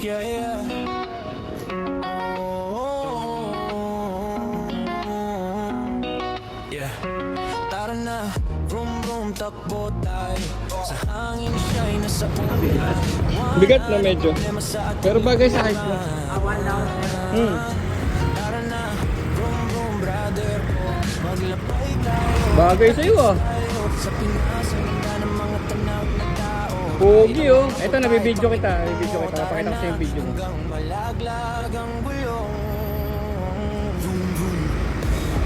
Yeah, yeah. Yeah. Tara na, vroom vroom, takbo tayo. Sa hangin siya'y nasa ulan. Bigat na medyo. Pero bagay sa height mo. Tara na, vroom vroom, brother ko. Maglapay tayo. Bagay sa'yo ah. Sa Pinas, ang ganda ng mga tanaw na tao. Pogi oh. Ito, nabibidyo kita. Papakita ko sa yung video mo. Hanggang malaglag ang gulong. Vroom vroom.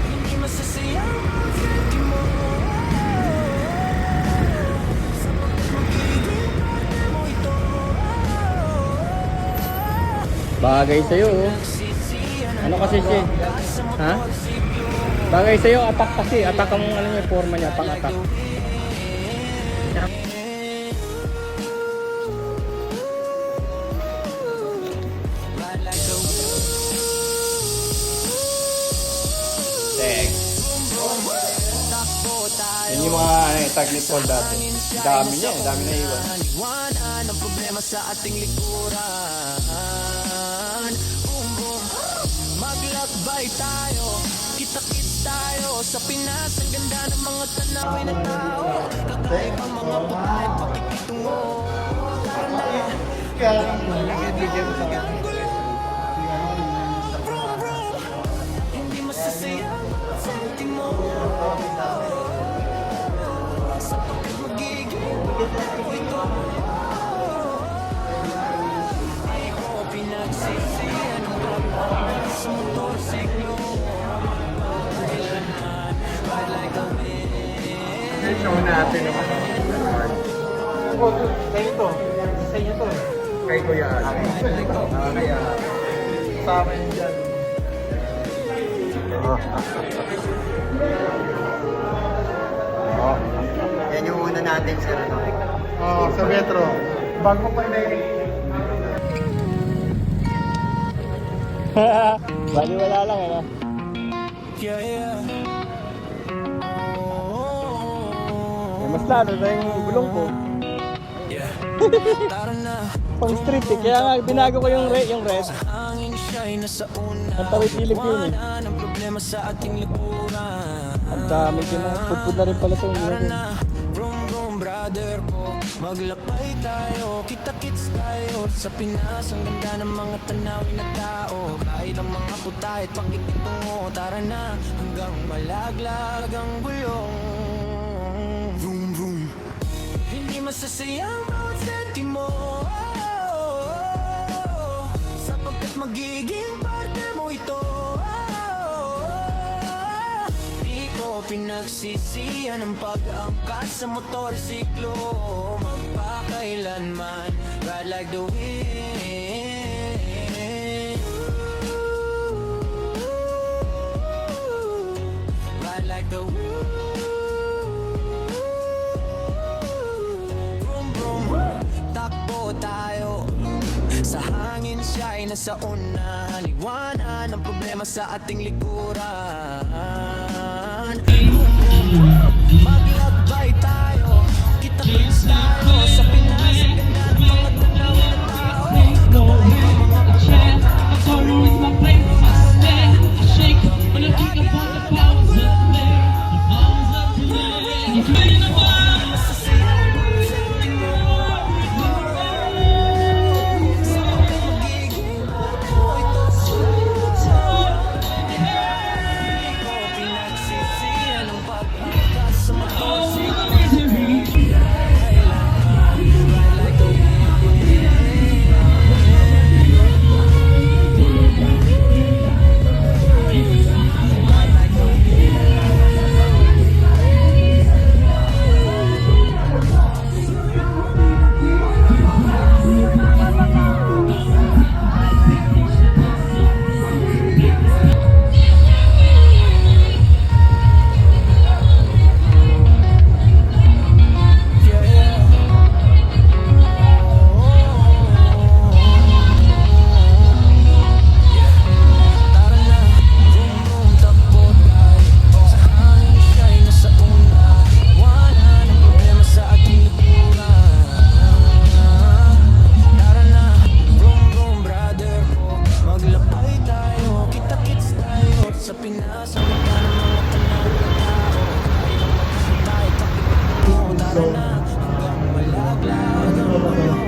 Hindi masasayang ang senti mo. Sapagkat magiging parte mo ito. Bagay sa'yo oh. Ano kasi siya? Ha? Bagay sa'yo, attack kasi. Attack ang ano niya, forma niya, pang-attack. Yan yung mga tag ni Paul dati. Dami niya, dami na iwan. Iwanan ang problema sa ating likuran. Boom, boom. Maglakbay tayo, kita-kits tayo. Sa Pinas, ang ganda ng mga tanawin na tao. Kakaibang mga pagkain, pakikitungo. Tara na, hindi masasayang ang senti mo. Sapagkat magiging ako ito. Di ko pinagsisihan ang pagkakas sa motorsiklo. Kailanman, ride like a wind. Show natin naman. Kayo to. Sa inyo to. Kay Kuya. Kaya sa amin dyan. Yan yung una natin, sir. Sa metro. Bago pa na Bali wala lang eh. No? Yeah, yeah. Eh, mas lalo na yung gulong ko. Yeah. Tara na. Pang street eh. Kaya nga binago ko yung red. Hangin siya'y nasa una. Ang tawid-ilip yun eh. Iwanan ang problema sa ating likuran. Ang dami ko na. Pupud na rin pala ito. Tara na, vroom vroom, brother ko. Maglakbay tayo, kita-kits tayo. Sa Pinas, ang ganda ng mga tanawin na tao. Kahit ang mga putahit, pakikitungo. Tara na, hanggang malaglag ang gulong. Vroom vroom. Hindi masasayang bawat sentimo. Sapagkat magiging parte mo ito. Di ko pinagsisihan ang pag-angkas sa motorsiklo. Magpakailanman, ride like the wind. Ride like the wind. Vroom vroom, takbo tayo. Sa hangin siya'y nasa una. Liwanan ang problema sa ating likuran. Maglakbay tayo, kita-kits tayo. Sa Pinas, ang ganda ng mga tanawin na tao. Kakaibang mga pagkain, na hanggang malaglag ang gulong.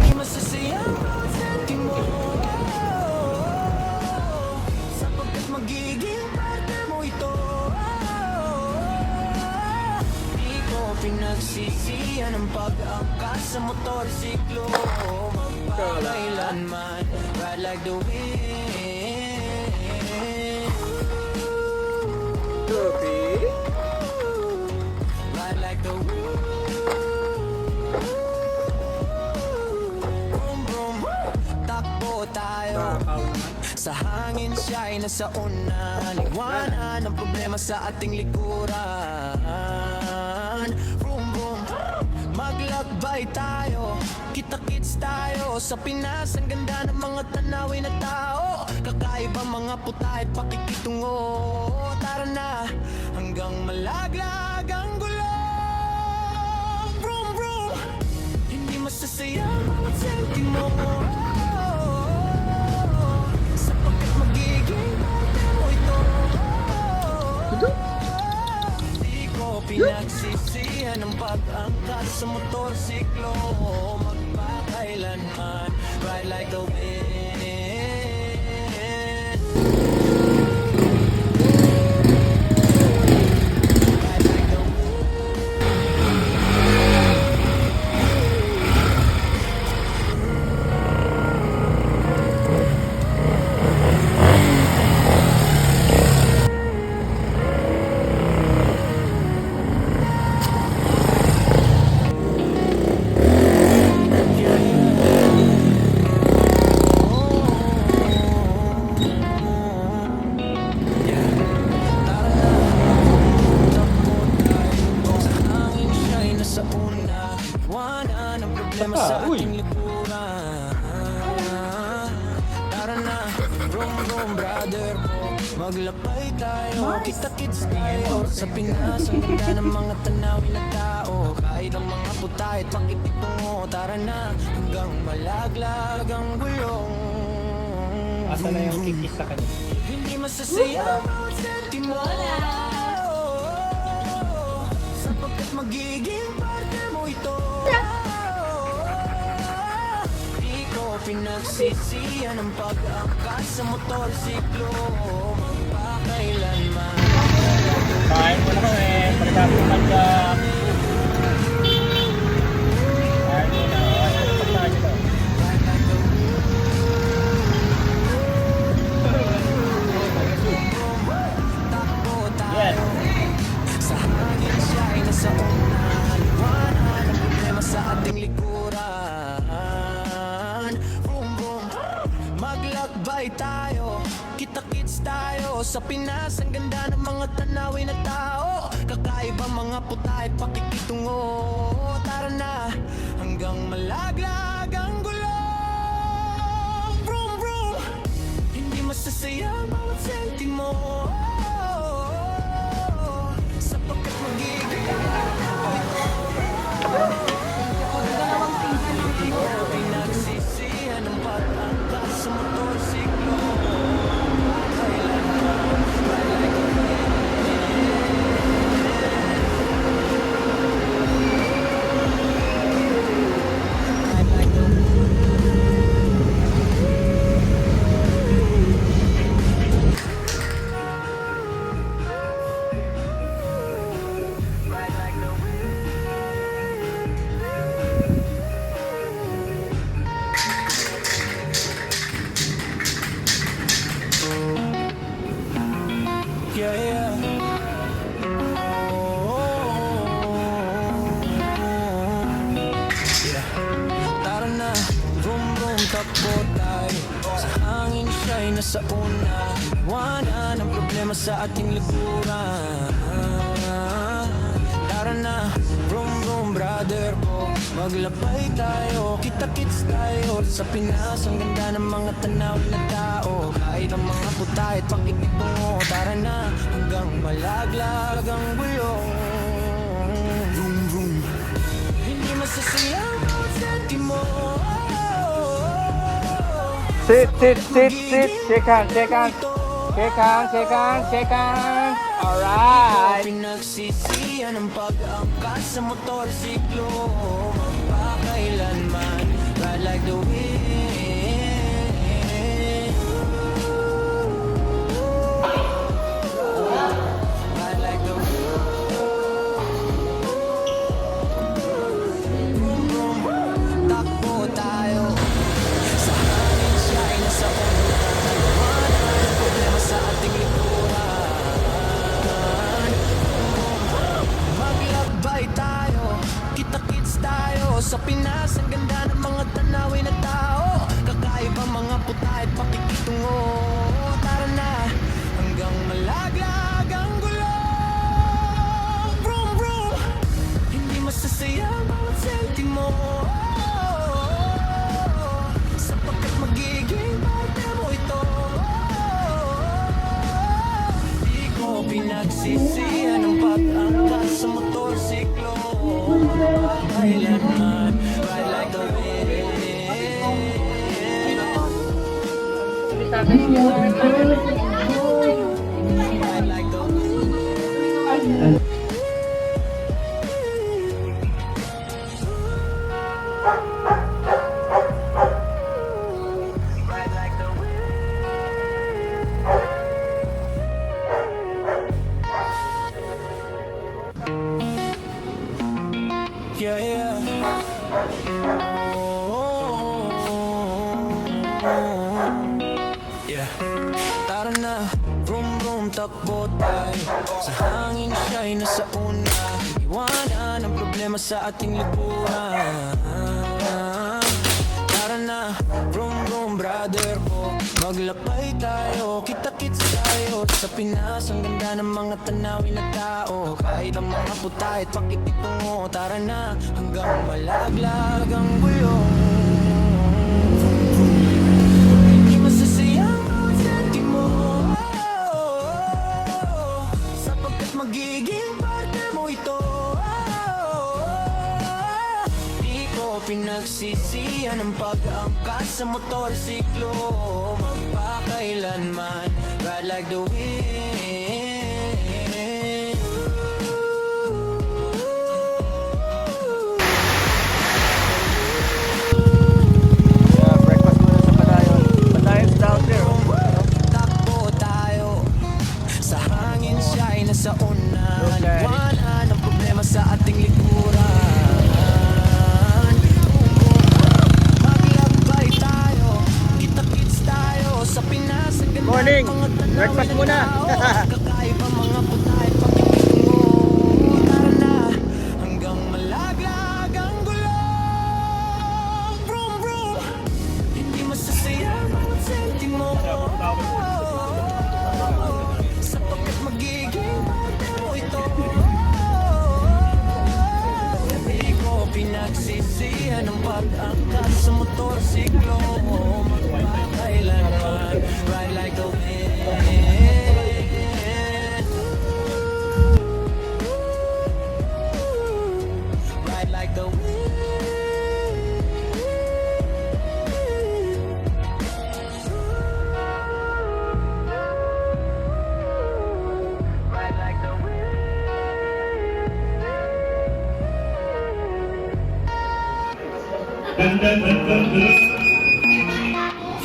Di masasaya ang sentimo, sapagkat magiging parte mo ito. Di ko pinagsisihan ang pag-angkas sa motorsiklo. Magpakailanman, ride like the wind. Ride like the wind. Vroom, vroom, takbo tayo. Sa hangin siya'y nasa una. Liwanan ang problema sa ating likuran. Vroom, vroom, maglakbay tayo. Kita-kits tayo. Sa Pinas, ang ganda ng mga tanawin na tao. Kakaiba mga puta at pakikitungo. Tara na, hanggang malaglag ang gulong. Vroom, vroom, hindi masasaya ang sentimo, sapagkat magiging parte mo ito. Di ko pinagsisihan ang pag-angkas sa motorsiklo. Magpakailanman, ride like the wind. Ride like the wind. Sa hangin siya'y nasa una. Iwanan ang problema sa ating likuran. Tara na, vroom vroom brother ko, maglakbay tayo. Kita-kits tayo. Sa Pinas, ang ganda ng mga tanawin na tao. Kahit ang mga putay at pakikitungo. Tara na, hanggang malaglag ang gulong. Asa na yung kikis sa kanya? Hindi masasaya ang sentimo, sapagkat magiging parte mo ito. Di ko pinagsisihan ang pag-angkas sa motorsiklo. Magpakailanman. Kain mo na kami. Pagkakong magka. Kain mo na. Pagkakong ito. Takbo tayo. Yes. Sa hangin siya'y nasa una. Liwanan ang problema sa ating likuran. Boom, boom, maglakbay tayo. Kita-kits tayo. Sa Pinas, ang ganda ng mga tanawin na tao. Kakaiba mga puta at pakikitungo. Tara na, hanggang malaglag ang gulong. Vroom, vroom, hindi masasaya ang bawat sentimo, sapagkat magiging pinagsisihan ng pag-angkas sa motorsiklo. Yeah, yeah. Yeah. Tara na, vroom vroom, takbo tayo. Sa hangin siya'y nasa una. Iwanan ang problema sa ating likuran. Tara na, vroom vroom brother ko, maglakbay tayo. Kita-kits tayo. Sa Pinas, ang ganda ng mga tanawin na tao. Kahit ang mga puta at pakikitungo. Tara na, hanggang malaglag ang gulong. Vroom vroom, hindi masasayang ang sentimo. Sit. Shake hands. Shake hands, shake hands, shake hands. Alright. Pinagsisiyan ang pag-angkas sa motorsiklo. Magpakailanman, ride like the wind. Ride like the wind. Takbo tayo sa hangin, siya ay nasa una. Wala ang problema sa ating likuran. Maglakbay tayo, kita-kits tayo. Sa Pinas, ang ganda ng mga tanawin at tao. Kakaibang mga puta at pakikitungo. Tara na, hanggang malaglag ang gulong. Vroom, vroom, hindi masasaya ang bawat sentimo. Sapagkat magiging parte mo ito. Di ko pinagsisiyan ang pag-angkas sa motorsiklo. Kailanman, ride like the wind. Ride like the wind. Ride like the wind. Yeah, yeah. Yeah. Tara na, vroom vroom, takbo tayo. Sa hangin siya'y nasa una. Iwanan ang problema sa ating lipunan. Tara na, vroom vroom, brother ko. Maglakbay tayo, kita-kits tayo. Sa Pinas, ang ganda ng mga tanawin at tao. Kahit ang mga puta at pakikitungo. Tara na, hanggang malaglag ang gulong. Hindi masasayang bawat sentimo. Sapagkat magiging parte mo ito. Di ko pinagsisiyan ang pag-angkas sa motorsiklo. Magpakailanman, ride like the wind. Yeah, breakfast muna sa Padayon. Padayon's down there. Takbo tayo sa hangin, siya ay nasa una. Iwanan ang problema sa ating likuran. Maglakbay tayo, kita-kits tayo. Sa Pinas, ang ganda Morning. ng mga tanawin Breakfast at muna. tao. Kakaibang mga puta at pakikitungo. Tara na, hanggang malaglag ang gulong. Vroom, vroom, hindi masasaya ang bawat sentimo. Sapagkat magiging parte mo ito. Di ko pinagsisiyan ang pag-angkas sa motorsiklo. Magpakailanman, ride like the wind. Ride like the wind. Ride like the wind.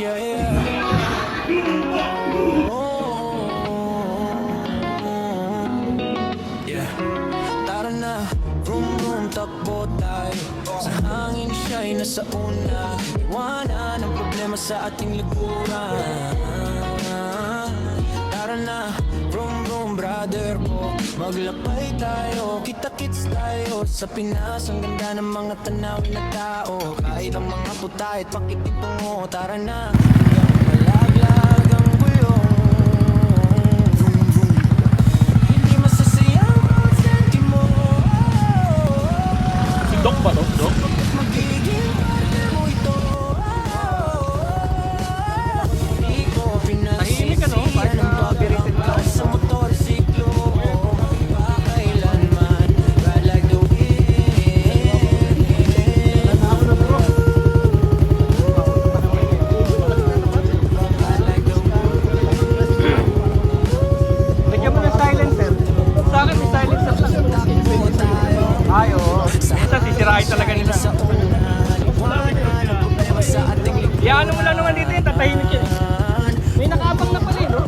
Yeah, yeah. Yeah. Tara na, vroom vroom, takbo tayo. Sa hangin siya'y nasa una. Iwanan ang problema sa ating likuran. Tara na, vroom vroom, brother ko. Maglakbay tayo, kita-kits tayo. Sa Pinas, ang ganda ng mga tanawin at tao. Kahit ang mga puta at pakikitungo. Tara na, hanggang malaglag ang gulong. Vroom vroom, hindi masasaya ang bawat sentimo. Si Doc ba to? Doc? Magiging parte mo ito. Di ko Tahimik ka, no? Kahit pinagsisiyan ang na biritin ka. pag-angkas sa motorsiklo. Magpakailanman, ride like the wind. na. Sa una, liwanag ang problema sa ating Iyaano mo lang naman dito yun, tatahimik yun. May nakaabang na pala eh, no?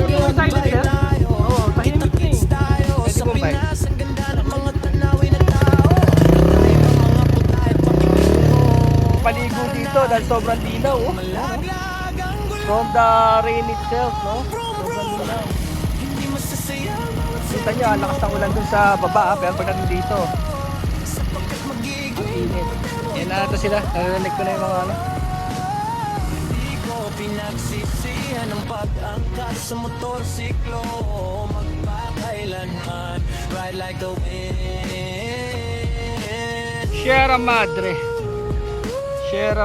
Yung silent sir? Oo, tahimik na eh. tayo Pwede sa mo ba? Pinas. Ang ganda ng mga tanawin na tao. Tayo ang mga puta at pakikitungo. Paligo dito dahil sobrang linaw, oh. Malaglag ang gulo. From the rain itself, no? Sobrang linaw. Hindi masasayang Kita nyo, ang lakas ng ulan dun sa baba, pero pagdating dito, sapagkat magiging ang init. Yan na ito sila, narinig ko na yung mga ano. Di ko pinagsisihan ang pag-angkas sa motorsiklo. Magpakailanman, ride like the wind. Sierra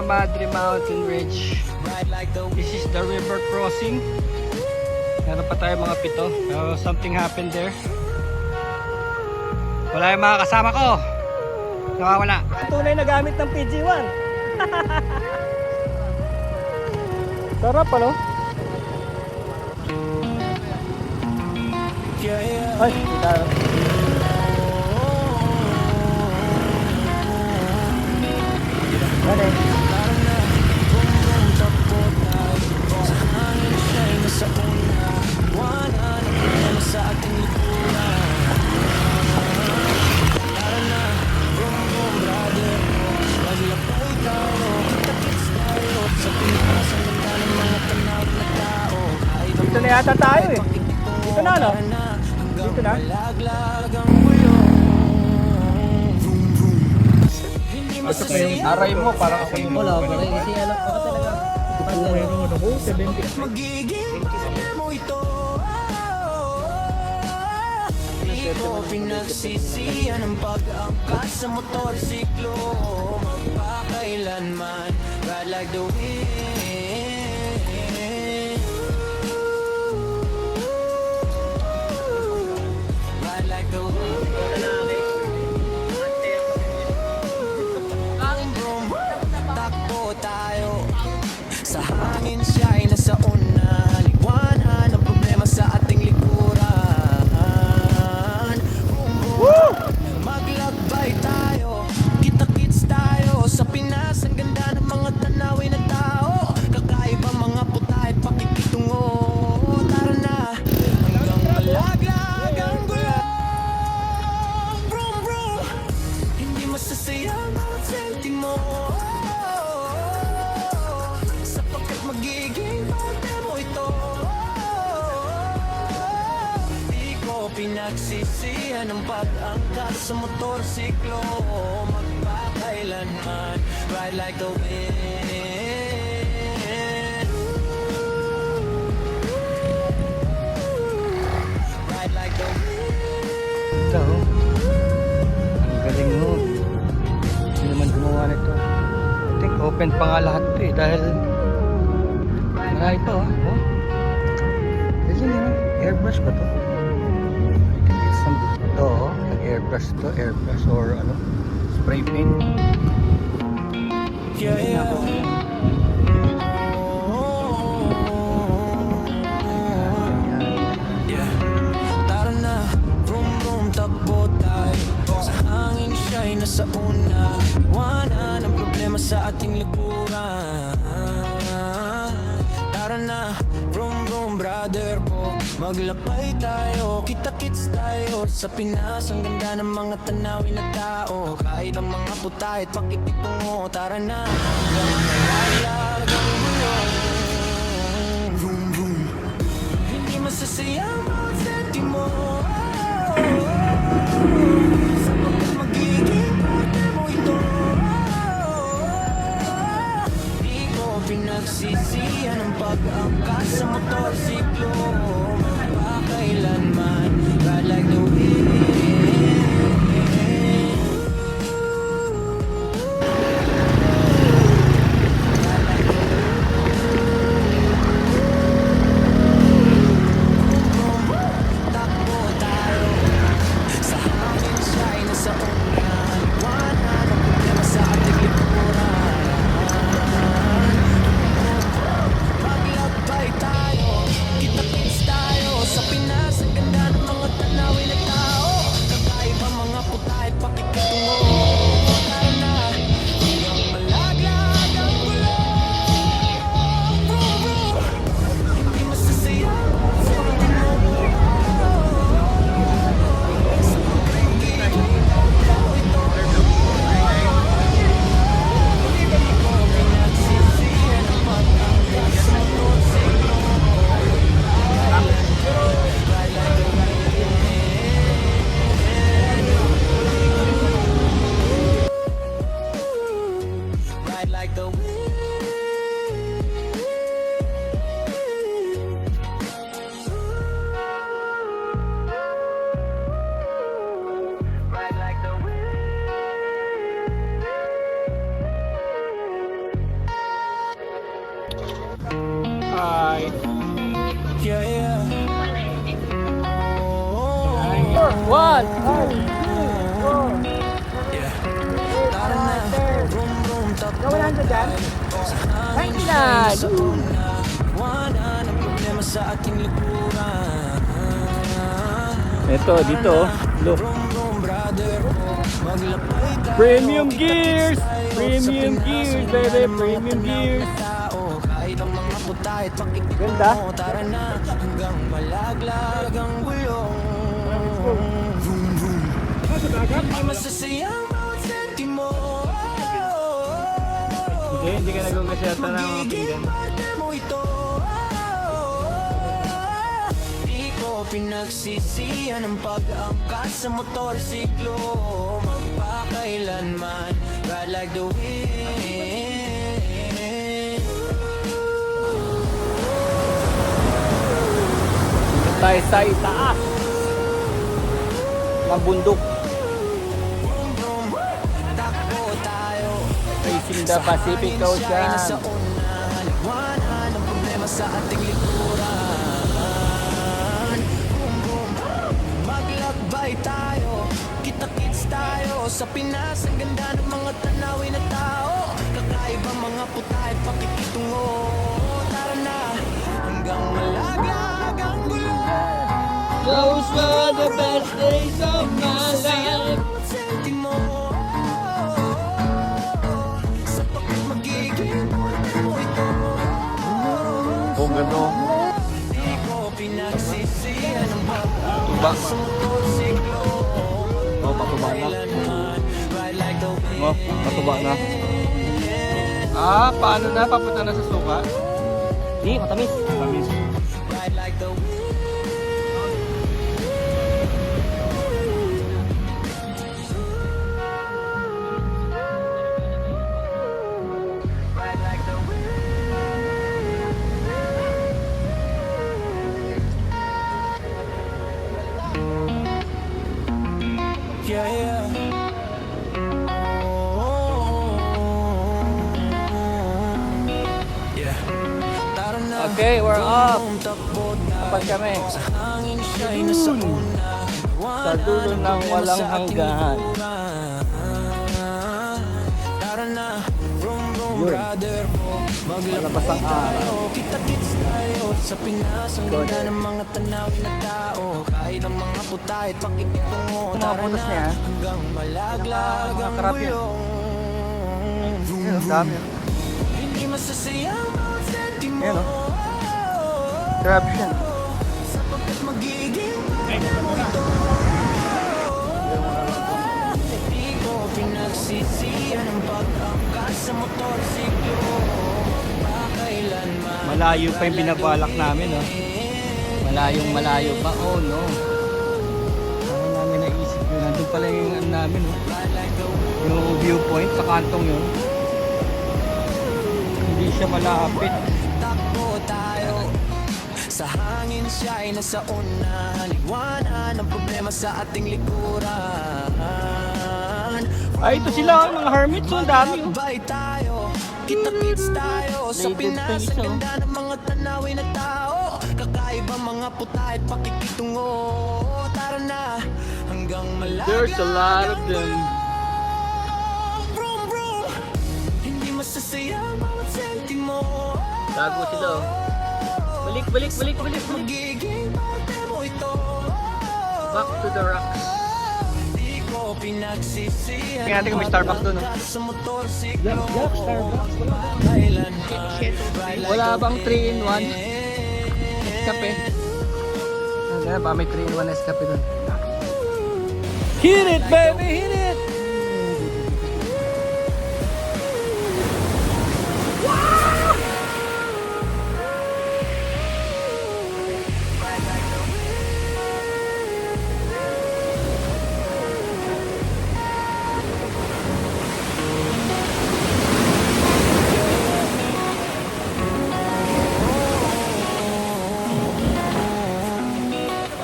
Madre Mountain Ridge. Ride like the This is the river crossing. Meron pa tayo mga pito. Pero something happened there. Wala yung mga kasama ko. Nawawala. Tunay na gamit ng PG-1. Sarap ano? Yeah, yeah. Ay, tayo. Ano eh? Sa una, wala na problema sa ating likuran. Tara na, boom boom brother. Maglakay tayo, kita-kits tayo. Sa Pinas, ang ganda ng mga tanawin na tao. Kahit ang Dito na yata tayo eh. Dito na no? Dito na? malaglag ang gulo. Hindi masasayang Aray mo, parang ako yung Wala ba rin kasi alam ko talaga. magiging mo ito. Di ko pinagsisihan ang pag-angkas sa motorsiklo. Magpakailanman, ride like the wind. Ride like the wind. Vroom, takbo tayo. Sa hangin siya ay nasa una. Liwanag ang problema sa ating likuran. Boom, boom. Maglakbay tayo, kita-kits tayo. Sa Pinas, ang ganda ng mga tanawin na tao. Kakaiba mga puta at pakikitungo. Tara na, hanggang malaglag ang gulo. Vroom, vroom. Hindi masasayang ang sentimo. Sapagkat magiging parte mo ito. Di ko pinagsisihan ang pag-angkas sa motorsiklo. Magpakailanman, ride like the wind. Ride like the wind. Ito, oh. Ang galing mo. Hindi naman gumawa nito. I think open pa nga lahat ito eh. Dahil marami pa oh. Oh. Kasi yun, airbrush ba to? I think it's some ito oh. Nag-airbrush to. Airbrush or ano. Spray paint. Yeah, yeah. Yeah. Tara na, vroom vroom, takbo tayo. Sa hangin siya'y nasa una. Iwanan ang problema sa ating likuran. Tara na, vroom vroom brother ko. Maglakay tayo, kita-kits tayo. Sa Pinas, ang ganda ng mga tanawin na tao. Kahit ang mga puta at pakikitungo. Tara na, malaglag ang gulo. Vroom vroom. Hindi masasayang ang sentimo. Sapagkat magiging parte mo ito. Di ko pinagsisihan ang pag-angkas sa motorsiklo. Magpakailanman, ride like the wind. Takbo tayo. Sa hangin siya 1, 2, 3, 4. Tara na, vroom vroom, takbo Gawalan ko dyan. Hangin siya'y nasa una. Wala ng problema sa ating likuran. Ito, dito. Look. Vroom vroom, brother ko, maglakbay tayo. Premium gears! Tayo Premium sa gears, Pinas, baby! ang mga Premium tanaw gears! na tao. Kahit ang mga putahit, pakikita Ganda. mo. Tara na, hanggang malaglag ang gulong. Vroom vroom. Hindi masasayang bawat sentimo. Hindi ka nagugasiata ng mga Magiging pinggan. parte mo ito. Di ko pinagsisihan ang pag-angkas sa motorsiklo. Magpakailanman, ride like the wind. Tayo sa itaas ng bundok. Vroom, vroom, takbo tayo. Facing the Pacific Sa Ocean. una, liwanag ang problema sa ating likuran. Boom, boom, maglakbay tayo. Kita-kits tayo. Sa Pinas, ang ganda ng mga tanawin na tao. Kakaiba mga putay, pakikitungo. Tara na, hanggang malaglag ang gulo. Those were the best days of my life. Sentimo. Sa pagmagiging parte mo ito. Kung gano, Di ko pinagsisihan ang tuba. sa motorsiklo. Oh, patuba na. Kailanman, ride like the wind. Oh, patuba na. Ah, paano na? Papunta na sa suka? Di, matamis. Tamis. Ride like the wind. Ride like the wind. Yeah, yeah. Yeah. Tara na. Okay, we're off. Takbo Kapag kami. sa hangin siya'y nasa una. Sa dulo ng walang hanggan. Tara na, vroom vroom Yun. brother ko. Malabas ang araw. Kita-kits tayo sa Pinas. Ang ganda ng mga tanawin na tao. Kahit ang mga putahit, pakikitungo. Mga Tara butas na, niya, ah. hanggang malaglag Mga ang karap yan. gulong. Vroom Ayan, ang vroom. dami. Hindi masasayang bawat sentimo. Ayan, Grabe siya. Sapagkat magiging parte mo ito. Di ko pinagsisihan ang pag-angkas sa motorsiklo. Pakailanman. Malayo pa yung binabalak namin, oh. Malayo pa. Oh, no. Ano namin naisip yun. Nandun pala yung ano namin, oh. Yung viewpoint sa kantong yun. Hindi siya malapit. Takbo tayo. Sa hangin siya'y nasa una. Liwanag ang problema sa ating likuran. Ay, ito sila, mga hermits. Oh, ang dami, oh. Maglakbay tayo, kita-kits tayo. Sa Ladies Pinas, face, ang oh. ganda ng mga tanawin na tao. Kakaiba mga putahit, pakikitungo. Tara na, hanggang malaglag There's a lot of ang them. gulong. Vroom, vroom. Hindi masasayang bawat sentimo. Tago sila, oh. Balik. Magiging parte mo ito. Back to the rocks. Di ko pinagsisihan. Tingnan natin kung may Starbucks doon, no? Sa motorsiklo. Starbucks. Wala bang 3-in-1? Escape. Ganun pa, may 3-in-1 escape doon. Hit it, baby! Hit it!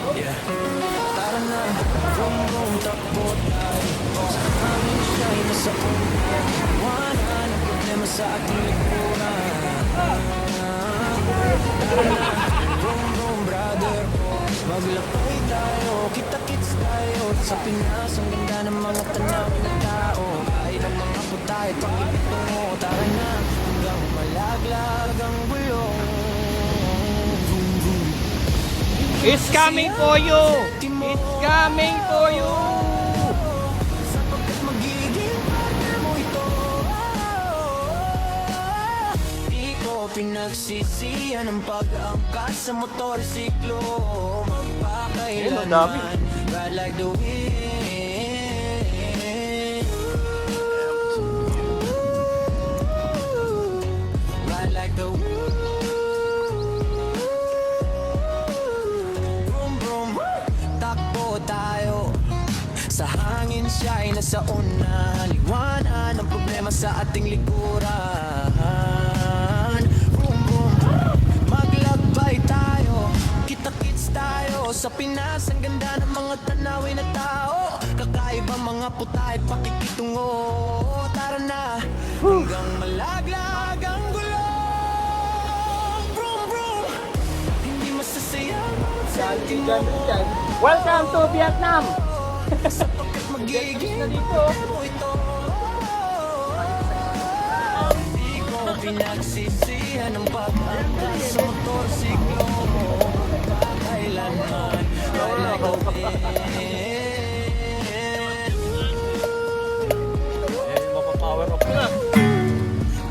Tara na, vroom vroom, takbo tayo. Sa Pinas, ang ganda ng mga tanawin na tao. Kahit ang mga putay, pakikitungo. Tara na, hanggang malaglag ang gulong. Vroom, vroom. It's coming for you! It's coming for you! Sapagkat magiging partner mo ito. Di ko pinagsisihan ang pag-angkas sa motorsiklo. Magpakailanman, ride like the wind. Ride like the wind. Vroom, vroom. Takbo tayo. Sa hangin siya ay nasa una. Liwanan ang problema sa ating likuran. Boom, boom. Maglakbay tayo. Kita-kits tayo. Sa Pinas, ang ganda ng mga tanawin na tao. Kakaibang mga puta at pakikitungo. Tara na, hanggang malaglag ang gulong. Vroom, vroom. Hindi masasayang ang sentimo. Welcome to Vietnam! Sapagkat magiging mo ito. Di ko pinagsisihan ang pag-angkas sa motorsiklo mo. Kailanman, wala ka Mapapower up na.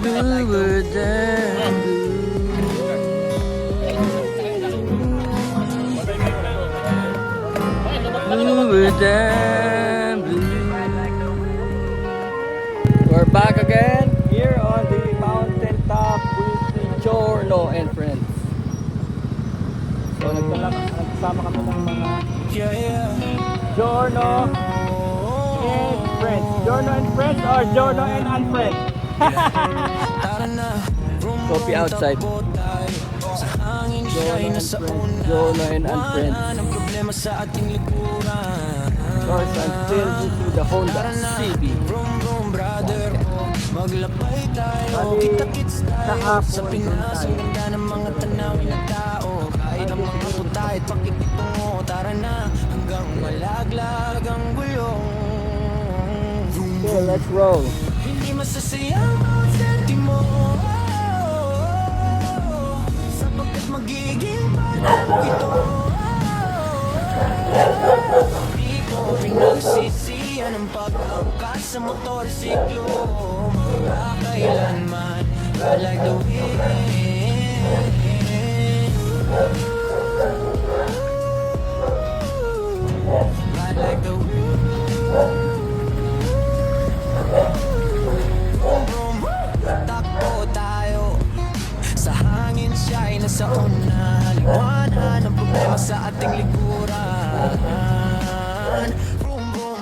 Bluer than bluer than blue. We're back again here on the mountain top with the Giorno and friends. So nagsama kami ng mga Yeah, yeah. Giorno and friends. Giorno and friends or Giorno and unfriends? Tara na. Vroom, Coffee vroom, outside. takbo tayo. Sa hangin siya ay nasa una. Giorno and unfriends. Wala ng problema sa ating likuran. Cars until you see the Honda CB. Vroom, vroom, brother ko. Maglakbay tayo. Bali, Kita-kits tayo. kahapon Sa Pinas, ang ganda ng mga tanawin na tao. Kahit ang mga puta at pakikitungo. Tara na, hanggang malaglag ang gulong. Vroom, Okay, let's roll. hindi masasayang ang sentimo. Sapagkat magiging partner mo ito. Di ko pinagsisihan ang pag-angkas sa motorsiklo. Magkakailanman, ride like the wind. Ride like the wind. Vroom, vroom. Takbo tayo. Sa hangin siya ay nasa una. Liwanan ang problema sa ating likuran. Vroom, vroom.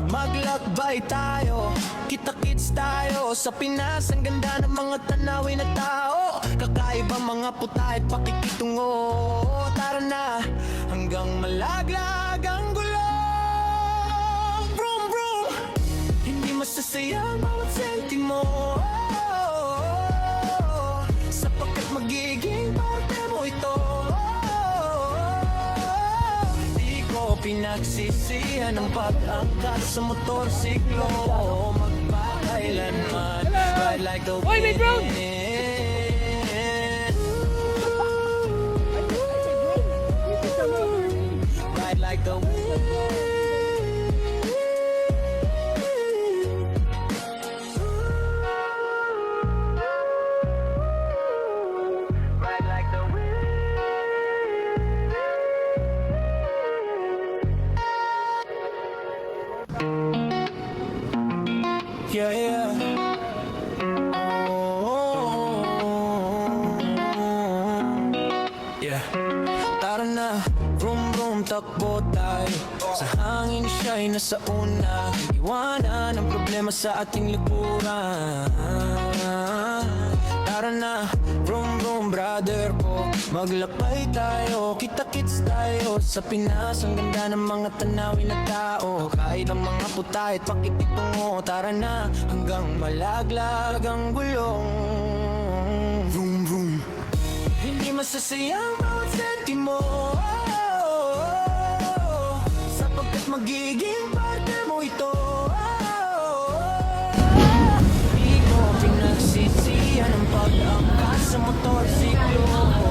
Maglakbay tayo. Kita-kits tayo. Sa Pinas, ang ganda ng mga tanawin na tao. Kakaibang mga puta at pakikitungo. Tara na, hanggang malaglag ang gulong. Vroom, vroom. Hindi masasayang bawat sentimo. Sapagkat magiging partner mo ito. Di ko pinagsisihan ang pag-angkas sa motorsiklo. Magpakailanman, ride like the wind. Ride like the wind. Ride like the wind. Yeah, yeah. Yeah. Tara na, vroom vroom, takbo tayo. Sa hangin siya'y nasa una. Iwanan ang problema sa ating likuran. Tara na, vroom vroom, brother ko. Maglakbay tayo, kita-kits tayo. Sa Pinas, ang ganda ng mga tanawin na tao. Kahit ang mga puta at pakikitungo. Tara na, hanggang malaglag ang gulong. Vroom vroom. Hindi masasayang bawat sentimo. Sapagkat magiging partner mo ito. Di ko pinagsisiyan ang pag-angkas sa motorsiklo.